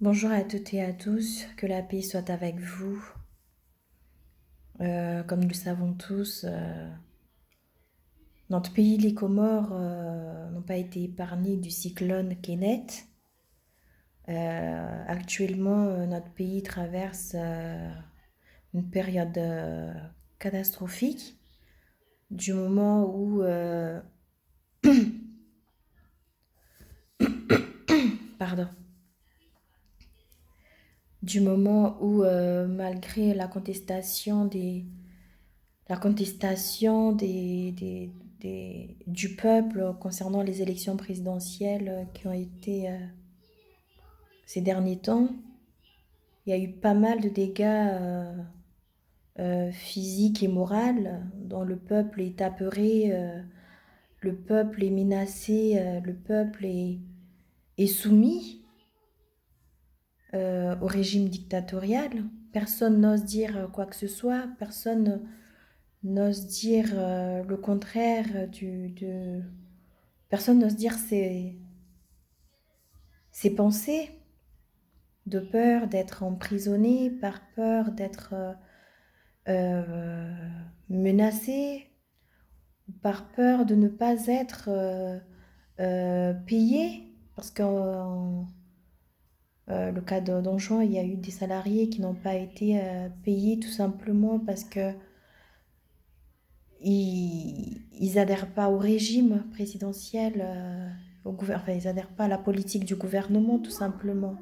Bonjour à toutes et à tous, que la paix soit avec vous. Comme nous le savons tous, notre pays, les Comores, n'ont pas été épargnés du cyclone Kenneth. Actuellement, notre pays traverse une période catastrophique du moment où, pardon, malgré du peuple concernant les élections présidentielles qui ont été ces derniers temps, il y a eu pas mal de dégâts physiques et moraux dont le peuple est apeuré, le peuple est menacé, le peuple est soumis au régime dictatorial. Personne n'ose dire quoi que ce soit, personne n'ose dire le contraire personne n'ose dire ses pensées, de peur d'être emprisonné, par peur d'être menacé, par peur de ne pas être payé, parce que le cas d'Anjouan, il y a eu des salariés qui n'ont pas été payés tout simplement parce que ils adhèrent pas au régime présidentiel, enfin, ils adhèrent pas à la politique du gouvernement tout simplement.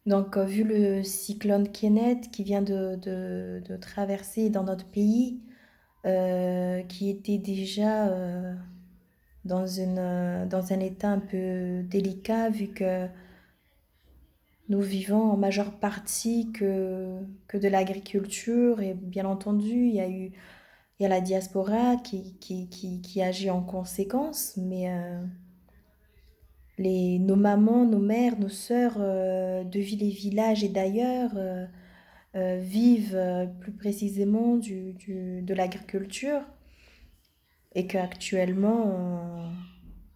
Donc, vu le cyclone Kenneth qui vient de traverser dans notre pays, qui était déjà dans un état un peu délicat, vu que nous vivons en majeure partie que de l'agriculture, et bien entendu, il y a la diaspora qui agit en conséquence, mais nos mamans, nos mères, nos sœurs de villes et villages et d'ailleurs vivent plus précisément de l'agriculture et qu'actuellement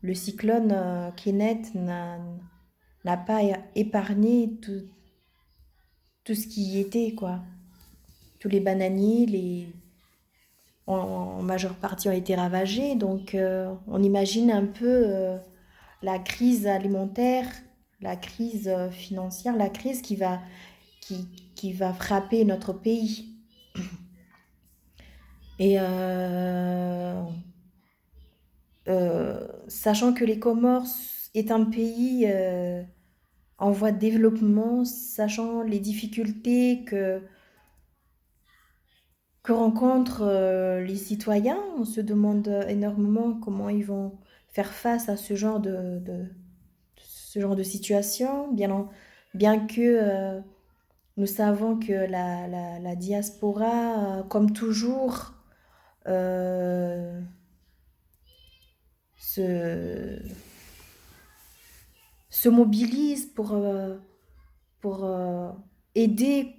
le cyclone Kenneth n'a pas épargné tout ce qui y était, quoi. Tous les bananiers, en majeure partie ont été ravagés, donc on imagine un peu la crise alimentaire, la crise financière, la crise qui va frapper notre pays. Et sachant que les Comores est un pays en voie de développement, sachant les difficultés que rencontrent les citoyens, on se demande énormément comment ils vont faire face à ce genre de situation, bien que nous savons que la diaspora, comme toujours, euh, se, se mobilise pour aider,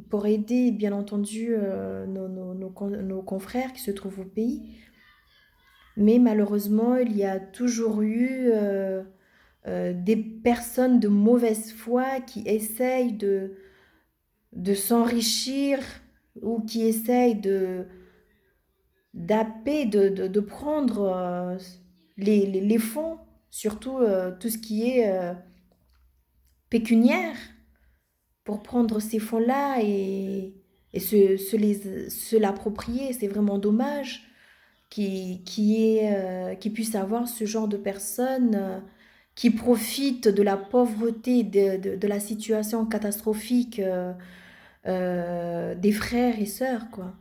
pour aider, bien entendu, nos confrères qui se trouvent au pays. Mais malheureusement, il y a toujours eu des personnes de mauvaise foi qui essayent de s'enrichir ou qui essayent de prendre les fonds, surtout tout ce qui est pécuniaire, pour prendre ces fonds-là et se l'approprier. C'est vraiment dommage qu'il puisse avoir ce genre de personnes qui profitent de la pauvreté, de la situation catastrophique des frères et sœurs, quoi.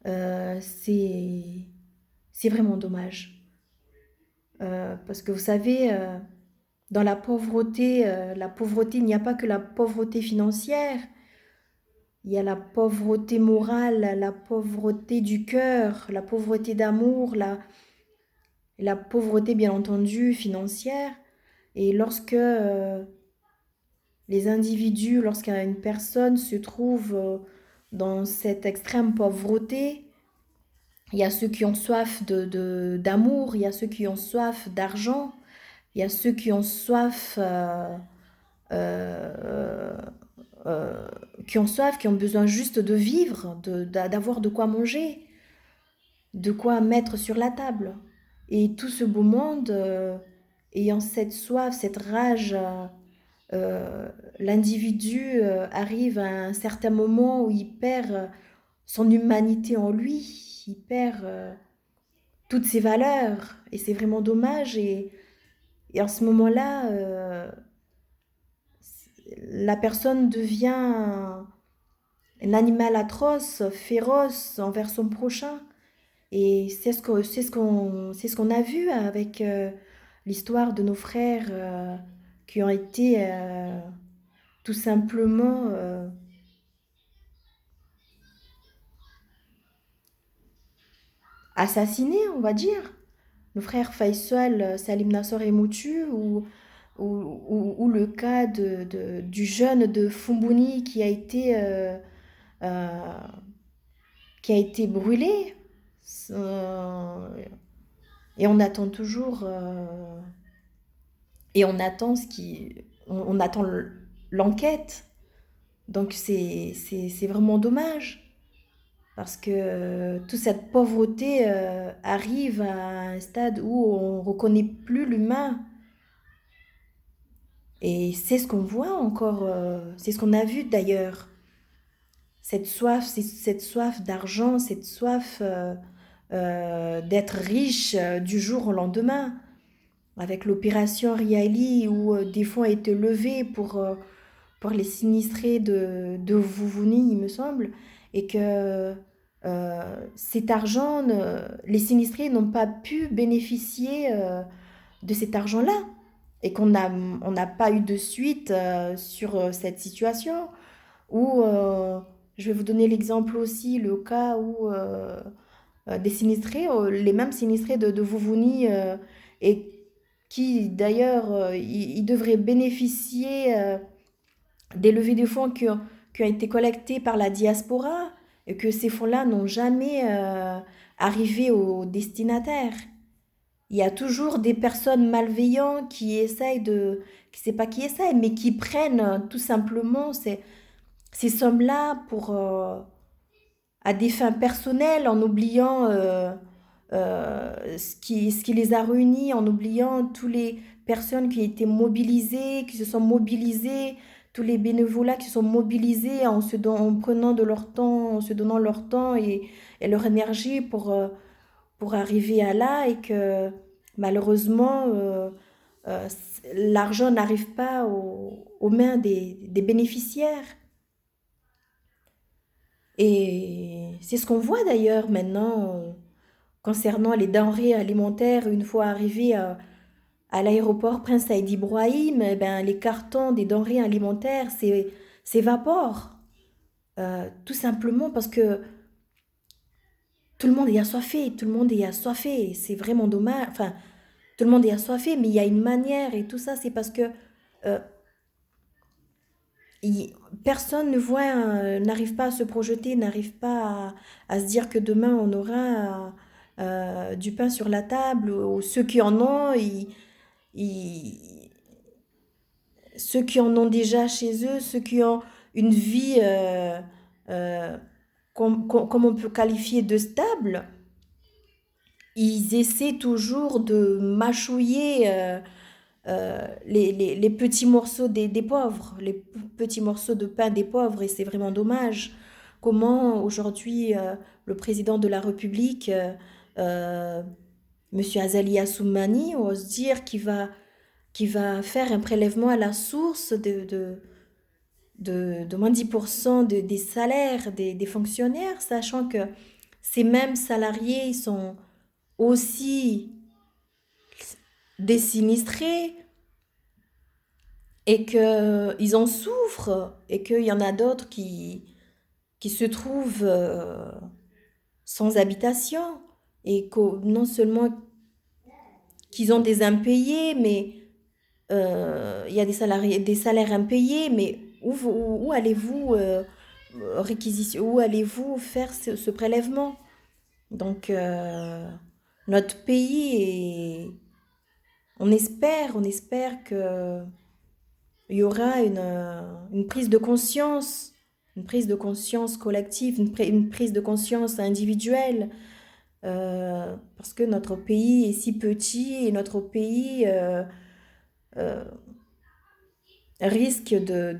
Euh, c'est, c'est vraiment dommage. Parce que vous savez, dans la pauvreté, il n'y a pas que la pauvreté financière, il y a la pauvreté morale, la pauvreté du cœur, la pauvreté d'amour, la pauvreté bien entendu financière. Et lorsque les individus, lorsqu'une personne se trouve dans cette extrême pauvreté, il y a ceux qui ont soif d'amour, il y a ceux qui ont soif d'argent, il y a ceux euh, euh, qui ont soif, qui ont besoin juste de vivre, d'avoir de quoi manger, de quoi mettre sur la table. Et tout ce beau monde, ayant cette soif, cette rage, euh, l'individu arrive à un certain moment où il perd son humanité en lui, il perd toutes ses valeurs, et c'est vraiment dommage. Et en ce moment-là, la personne devient un animal atroce, féroce envers son prochain. Et c'est ce qu'on a vu avec l'histoire de nos frères qui ont été tout simplement assassinés, on va dire. Nos frères Faisal, Salim Nassor et Moutu, ou le cas du jeune de Fumbouni euh, qui a été brûlé. Euh, et on attend toujours, et on attend on attend l'enquête. Donc c'est vraiment dommage parce que toute cette pauvreté arrive à un stade où on reconnaît plus l'humain. Et c'est ce qu'on voit encore, c'est ce qu'on a vu d'ailleurs. Cette soif d'argent, cette soif d'être riche du jour au lendemain. Avec l'opération Riali où des fonds ont été levés pour les sinistrés de Vouvouni, il me semble, et que cet argent, les sinistrés n'ont pas pu bénéficier de cet argent-là et on n'a pas eu de suite sur cette situation. Ou je vais vous donner l'exemple aussi, le cas où des sinistrés, les mêmes sinistrés de Vouvouni, et qui d'ailleurs, ils devraient bénéficier des levées de fonds qui ont été collectées par la diaspora et que ces fonds-là n'ont jamais arrivé aux destinataires. Il y a toujours des personnes malveillantes qui essayent qui c'est pas qui essayent, mais qui prennent tout simplement ces sommes-là à des fins personnelles en oubliant ce qui les a réunis, en oubliant toutes les personnes qui ont été mobilisées, qui se sont mobilisées, tous les bénévolats qui se sont mobilisés en prenant de leur temps, en se donnant leur temps et leur énergie pour arriver à là et que malheureusement l'argent n'arrive pas aux mains des bénéficiaires. Et c'est ce qu'on voit d'ailleurs maintenant concernant les denrées alimentaires. Une fois arrivés à l'aéroport Prince Saïd Ibrahim, eh ben, les cartons des denrées alimentaires s'évaporent. Tout simplement parce que tout le monde est assoiffé, tout le monde est assoiffé. C'est vraiment dommage. Enfin, tout le monde est assoiffé, mais il y a une manière et tout ça, c'est parce que euh, il- personne ne voit, n'arrive pas à se projeter, n'arrive pas à se dire que demain on aura du pain sur la table, ou ceux qui en ont, ils- ceux qui en ont déjà chez eux, ceux qui ont une vie, euh, comme on peut qualifier de stable, ils essaient toujours de mâchouiller les petits morceaux des pauvres, les petits morceaux de pain des pauvres, et c'est vraiment dommage. Comment aujourd'hui le président de la République, euh, Monsieur Azali Assoumani, ose dire qu'il va faire un prélèvement à la source de moins 10% des salaires des fonctionnaires, sachant que ces mêmes salariés ils sont aussi des sinistrés et qu'ils en souffrent et qu'il y en a d'autres qui se trouvent sans habitation et que non seulement qu'ils ont des impayés, mais il y a des salariés, des salaires impayés, mais où allez-vous où allez-vous faire ce prélèvement? Donc notre pays on espère que il y aura une une prise de conscience collective, une prise de conscience individuelle, parce que notre pays est si petit et notre pays euh, risque de